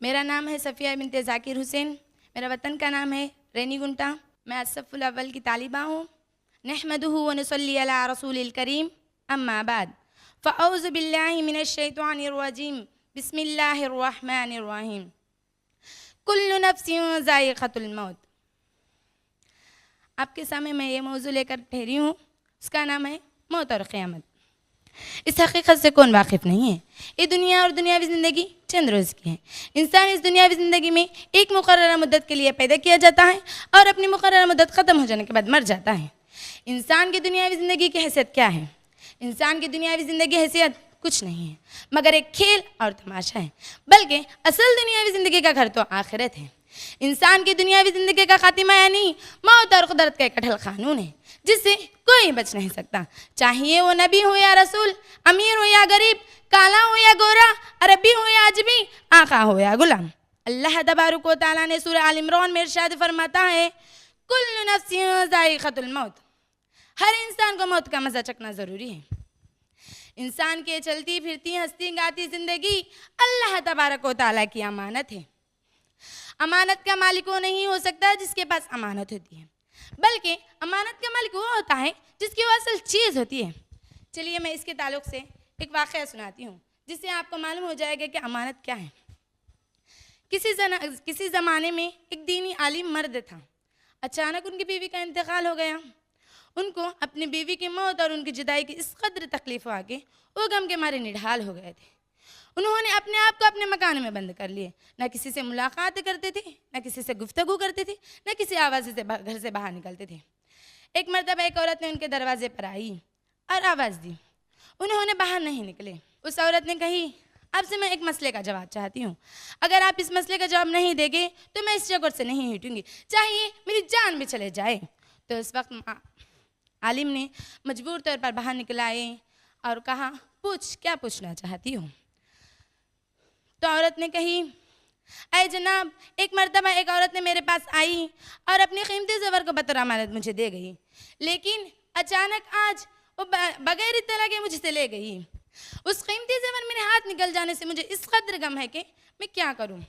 मेरा नाम है सफ़िया बिनते ज़ाकिर हुसैन। मेरा वतन का नाम है रेनीगुंटा। मैं असफ़ुल अव्वल की तालिबा हूँ। नहमदुहु व नुसल्ली अला रसूलिल करीम, अम्मा बाद, फ़अऊज़ु बिल्लाहि मिनश शैतानिर रजीम, बिस्मिल्लाहिर रहमानिर रहीम। कुल्लु नफ्सिन ज़ाइक़तुल मौत। आपके सामने मैं ये मौजू लेकर ठहरी हूँ, उसका नाम है मौत और क़यामत। इस हकीकत से कौन वाकिफ़ नहीं है? ये दुनिया और दुनियावी ज़िंदगी चंद रोज़ की है। इंसान इस दुनियावी ज़िंदगी में एक मुकर्ररा मुद्दत के लिए पैदा किया जाता है और अपनी मुकर्ररा मुद्दत ख़त्म हो जाने के बाद मर जाता है। इंसान की दुनियावी ज़िंदगी की हैसियत क्या है? इंसान की दुनियावी ज़िंदगी हैसियत कुछ नहीं है मगर एक खेल और तमाशा है, बल्कि असल दुनियावी ज़िंदगी का घर तो आखिरत है। इंसान की दुनियावी ज़िंदगी का खातिमा यानी मौत और कुदरत का एक अटल कानून है जिससे कोई बच नहीं सकता, चाहिए वो नबी हो या रसूल, अमीर हो या गरीब, काला हो या गोरा, अरबी हो या अजमी, आका हो या गुलाम। अल्लाह तबारक व तआला ने सूरह आल इमरान में इरशाद फरमाता है, कुल्लु नफ्सिन ज़ाइक़तुल मौत। हर इंसान को मौत का मज़ा चखना ज़रूरी है। इंसान के चलती फिरती हंसती गाती ज़िंदगी अल्लाह तबारक व तआला की अमानत है। अमानत का मालिक वो नहीं हो सकता जिसके पास अमानत होती है, बल्कि अमानत का मालिक वो होता है जिसकी वो असल चीज़ होती है। चलिए मैं इसके ताल्लुक से एक वाक़या सुनाती हूँ जिससे आपको मालूम हो जाएगा कि अमानत क्या है। किसी ज़माने में एक दीनी आलिम मर्द था। अचानक उनकी बीवी का इंतकाल हो गया। उनको अपनी बीवी की मौत और उनकी जुदाई की इस कदर तकलीफ आ गई, वो गम के मारे निढाल हो गए थे। उन्होंने अपने आप को अपने मकान में बंद कर लिए। न किसी से मुलाकात करते थे, न किसी से गुफ्तगू करते थे, न किसी आवाज़ से घर से बाहर निकलते थे। एक मरतबा एक औरत ने उनके दरवाजे पर आई और आवाज़ दी। उन्होंने बाहर नहीं निकले। उस औरत ने कही, आपसे मैं एक मसले का जवाब चाहती हूँ। अगर आप इस मसले का जवाब नहीं देंगे तो मैं इस जगह से नहीं हटूँगी, चाहिए मेरी जान भी चले जाए। तो उस वक्त आलिम ने मजबूर तौर पर बाहर निकलाए और कहा, पूछ, क्या पूछना चाहती हूँ? तो औरत ने कही, अय जनाब, एक मरतबा एक औरत ने मेरे पास आई और अपनी कीमती ज़ेवर को बतौर अमानत मुझे दे गई, लेकिन अचानक आज वो बगैर इत्तला के मुझसे ले गई। उस कीमती ज़ेवर मेरे हाथ निकल जाने से मुझे इस कदर गम है कि मैं क्या करूं?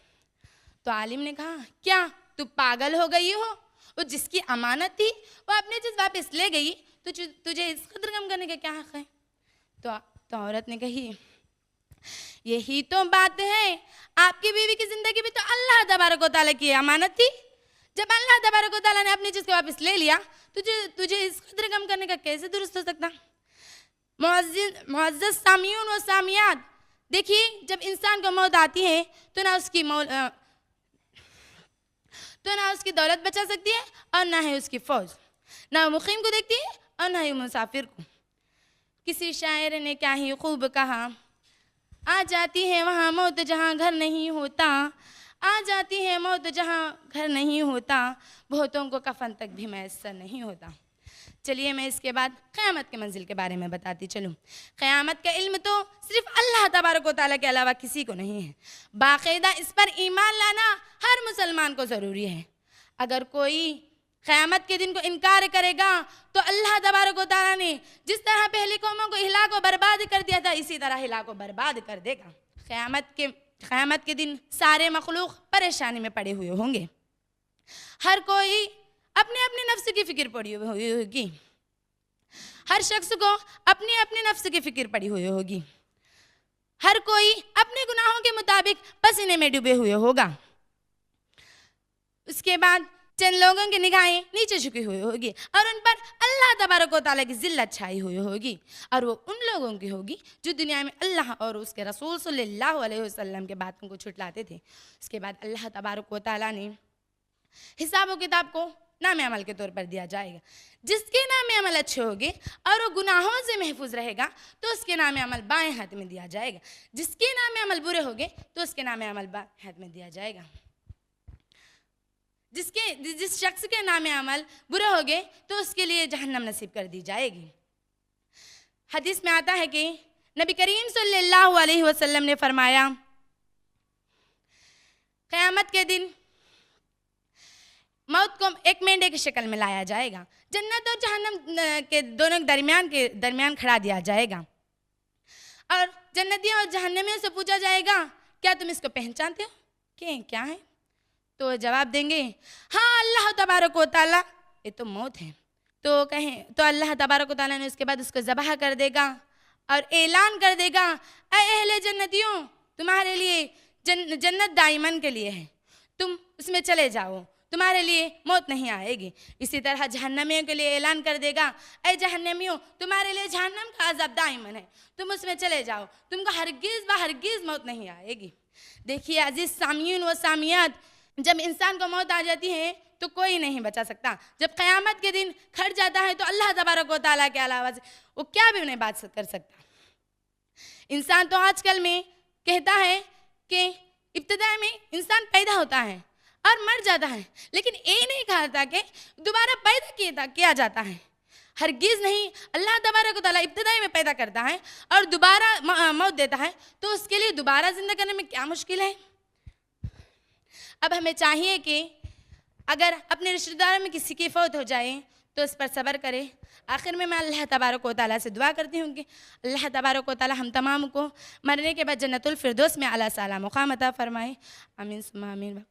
तो आलिम ने कहा, क्या तू पागल हो गई हो? वो जिसकी अमानत थी वो अपनी चीज़ वापस ले गई, तो तुझे इस कदर गम करने का क्या हक़ है? तो औरत ने कही, यही तो बात है, आपकी बीवी की ज़िंदगी भी तो अल्लाह तबारक व तआला की अमानत थी। जब अल्लाह तबारक व तआला ने अपनी चीज़ को वापस ले लिया, तुझे इस कदर गम करने का कैसे दुरुस्त हो सकता? मुअज़्ज़ज़ सामिऊन व सामियात, देखिए, जब इंसान को मौत आती है तो ना उसकी दौलत बचा सकती है और ना है उसकी फ़ौज, ना वो मुक़ीम को देखती है और ना ही मुसाफिर को। किसी शायर ने क्या ही खूब कहा, आ जाती है वहाँ मौत जहाँ घर नहीं होता, आ जाती है मौत जहाँ घर नहीं होता, बहुतों को कफन तक भी मैसर नहीं होता। चलिए मैं इसके बाद क़यामत के मंजिल के बारे में बताती चलूँ। क़यामत का इल्म तो सिर्फ अल्लाह तबारक व तआला के अलावा किसी को नहीं है। बाकायदा इस पर ईमान लाना हर मुसलमान को ज़रूरी है। अगर कोई क़यामत के दिन को इनकार करेगा तो अल्लाह तबारक व तआला ने जिस तरह पहली कौमों को हिलाक व बर्बाद कर दिया था, इसी तरह हिलाक व बर्बाद कर देगा। क़यामत के दिन सारे मखलूक परेशानी में पड़े हुए होंगे। हर कोई अपने अपने नफ्स की फ़िक्र पड़ी हुई होगी। हर शख्स को अपनी अपनी नफ्स की फ़िक्र पड़ी हुई होगी। हर कोई अपने गुनाहों के मुताबिक पसीने में डूबे हुए होगा। उसके बाद चंद लोगों की निगाहें नीचे झुकी हुई होगी और उन पर अल्लाह तबारक व तआला की ज़िल्लत छाई हुई होगी, और वो उन लोगों की होगी जो दुनिया में अल्लाह और उसके रसूल सल्लल्लाहु अलैहि वसल्लम के बातों को छुटलाते थे। उसके बाद अल्लाह तबारक व तआला ने हिसाब व किताब को नाम अमल के तौर पर दिया जाएगा। जिसके नाम अमल अच्छे होंगे और वो गुनाहों से महफूज रहेगा तो उसके नाम अमल बाएं हाथ में दिया जाएगा। जिसके नाम अमल बुरे होंगे तो उसके नाम अमल बाएं हाथ में दिया जाएगा। जिस शख्स के नाम अमल बुरे होंगे तो उसके लिए जहन्नम नसीब कर दी जाएगी। हदीस में आता है कि नबी करीम सल्लल्लाहु अलैहि वसल्लम ने फरमाया, क़यामत के दिन मौत को एक मेंढे की शक्ल में लाया जाएगा, जन्नत और जहन्नम के दोनों दरमियान खड़ा दिया जाएगा और जन्नतियों और जहन्नमियों से पूछा जाएगा, क्या तुम इसको पहचानते हो? क्या है? तो जवाब देंगे, हाँ अल्लाह तबारक व तआला, ये तो मौत है। तो कहें तो अल्लाह तबारक व तआला ने उसके बाद उसको ज़बह कर देगा और ऐलान कर देगा, ऐ अहले जन्नतियों, तुम्हारे लिए जन्नत दाइमन के लिए है, तुम उसमें चले जाओ, तुम्हारे लिए मौत नहीं आएगी। इसी तरह जहन्नमियों के लिए ऐलान कर देगा, ऐ जहन्नमियों, तुम्हारे लिए जहन्नम का अज़ाब दाइमन है, तुम उसमें चले जाओ, तुमको हरगिज़ मौत नहीं आएगी। देखिए अजीज़ सामीन व सामियात, जब इंसान को मौत आ जाती है तो कोई नहीं बचा सकता। जब क़यामत के दिन खड़ जाता है तो अल्लाह तबारक व तआला के अलावा वो क्या भी नहीं बात कर सकता। इंसान तो आजकल में कहता है कि इब्तिदा में इंसान पैदा होता है और मर जाता है, लेकिन ये नहीं कहा था कि दोबारा पैदा किया जाता है। हरगिज़ नहीं। अल्लाह तबारक व तआला इब्तिदाई में पैदा करता है और दोबारा मौत देता है, तो उसके लिए दोबारा जिंदा करने में क्या मुश्किल है। अब हमें चाहिए कि अगर अपने रिश्तेदारों में किसी की फौत हो जाए तो उस पर सब्र करें। आखिर में मैं अल्लाह तबारक व तआला से दुआ करती हूँ कि अल्लाह तबारक व तआला हम तमाम को मरने के बाद जन्नतुल फिरदौस में आला साला मुकाम अता फरमाए। आमीन सुम्मा आमीन।